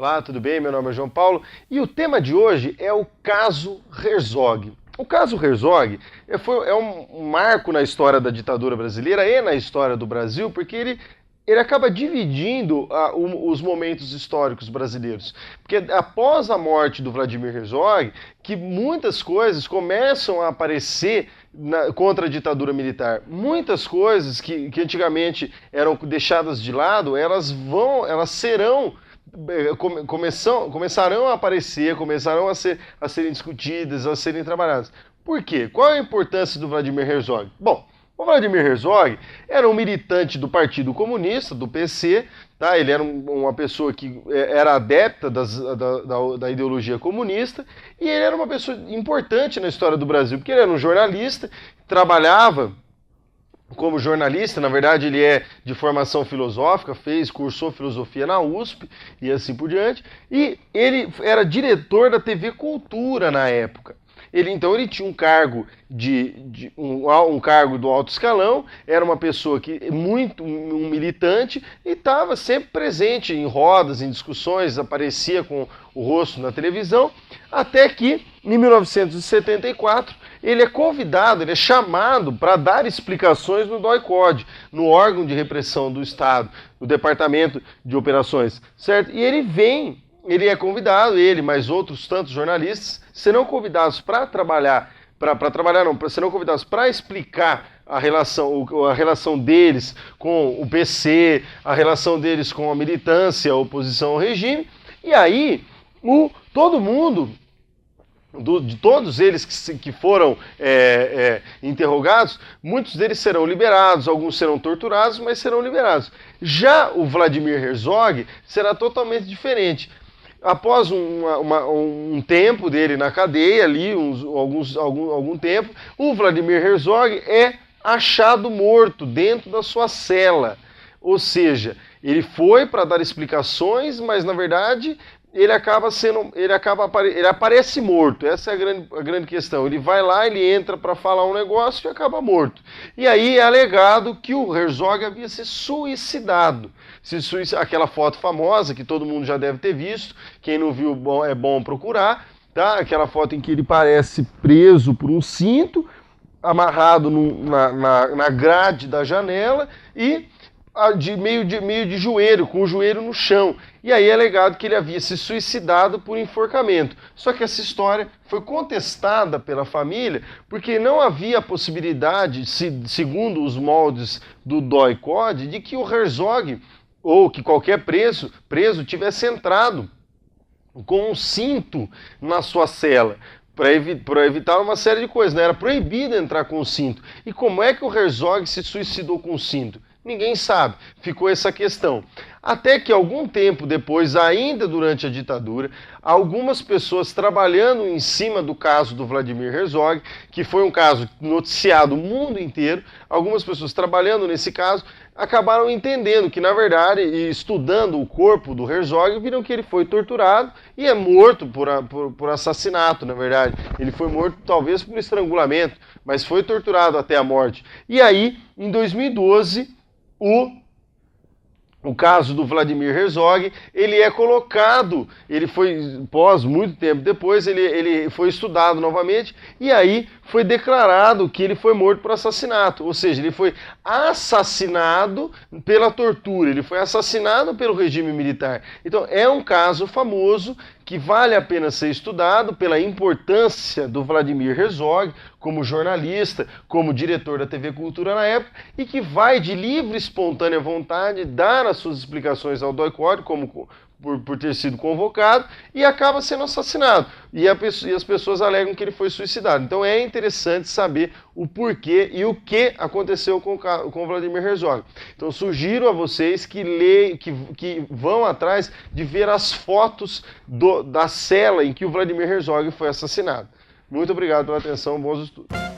Olá, tudo bem? Meu nome é João Paulo e o tema de hoje é o caso Herzog. O caso Herzog é um marco na história da ditadura brasileira e na história do Brasil, porque ele acaba dividindo os momentos históricos brasileiros. Porque após a morte do Vladimir Herzog, que muitas coisas começam a aparecer contra a ditadura militar. Muitas coisas que antigamente eram deixadas de lado, elas serão começarão a aparecer, começarão a serem discutidas, a serem trabalhadas. Por quê? Qual é a importância do Vladimir Herzog? Bom, o Vladimir Herzog era um militante do Partido Comunista, do PC, tá? Ele era uma pessoa que era adepta da ideologia comunista e ele era uma pessoa importante na história do Brasil, porque ele era um jornalista, trabalhava como jornalista. Na verdade ele é de formação filosófica, cursou filosofia na USP e assim por diante, e ele era diretor da TV Cultura na época. Então ele tinha um cargo um cargo do alto escalão, era uma pessoa um militante e estava sempre presente em rodas, em discussões, aparecia com o rosto na televisão, até que em 1974 ele é convidado, ele é chamado para dar explicações no DOI-CODE, no órgão de repressão do Estado, no Departamento de Operações, certo? E ele é convidado, ele mais outros tantos jornalistas serão convidados para trabalhar, serão convidados para explicar a relação deles com o PC, a relação deles com a militância, a oposição ao regime, e aí todo mundo, de todos eles que foram interrogados, muitos deles serão liberados, alguns serão torturados, mas serão liberados. Já o Vladimir Herzog será totalmente diferente. Após um tempo dele na cadeia, ali, algum tempo, o Vladimir Herzog é achado morto dentro da sua cela. Ou seja, ele foi para dar explicações, mas na verdade ele aparece morto. Essa é a grande questão. Ele vai lá, ele entra para falar um negócio e acaba morto. E aí é alegado que o Herzog havia se suicidado. Aquela foto famosa que todo mundo já deve ter visto, quem não viu é bom procurar, tá? Aquela foto em que ele parece preso por um cinto, amarrado na grade da janela e meio de joelho, com o joelho no chão. E aí é alegado que ele havia se suicidado por enforcamento. Só que essa história foi contestada pela família porque não havia possibilidade, segundo os moldes do DOI-CODE, de que o Herzog ou que qualquer preso tivesse entrado com um cinto na sua cela, para evitar uma série de coisas, né? Era proibido entrar com o cinto. E como é que o Herzog se suicidou com o cinto? Ninguém sabe, ficou essa questão. Até que algum tempo depois, ainda durante a ditadura, algumas pessoas trabalhando em cima do caso do Vladimir Herzog, que foi um caso noticiado o mundo inteiro, algumas pessoas trabalhando nesse caso acabaram entendendo que, na verdade, e estudando o corpo do Herzog, viram que ele foi torturado e é morto por assassinato, na verdade. Ele foi morto talvez por estrangulamento, mas foi torturado até a morte. E aí, em 2012, o caso do Vladimir Herzog, ele é colocado, ele foi, muito tempo depois, ele foi estudado novamente, e aí foi declarado que ele foi morto por assassinato, ou seja, ele foi assassinado pela tortura, ele foi assassinado pelo regime militar. Então é um caso famoso que vale a pena ser estudado pela importância do Vladimir Herzog como jornalista, como diretor da TV Cultura na época, e que vai de livre e espontânea vontade dar as suas explicações ao DOI-CODE, como por ter sido convocado, e acaba sendo assassinado. E as pessoas alegam que ele foi suicidado. Então é interessante saber o porquê e o que aconteceu com o Vladimir Herzog. Então sugiro a vocês que vão atrás de ver as fotos da cela em que o Vladimir Herzog foi assassinado. Muito obrigado pela atenção, bons estudos.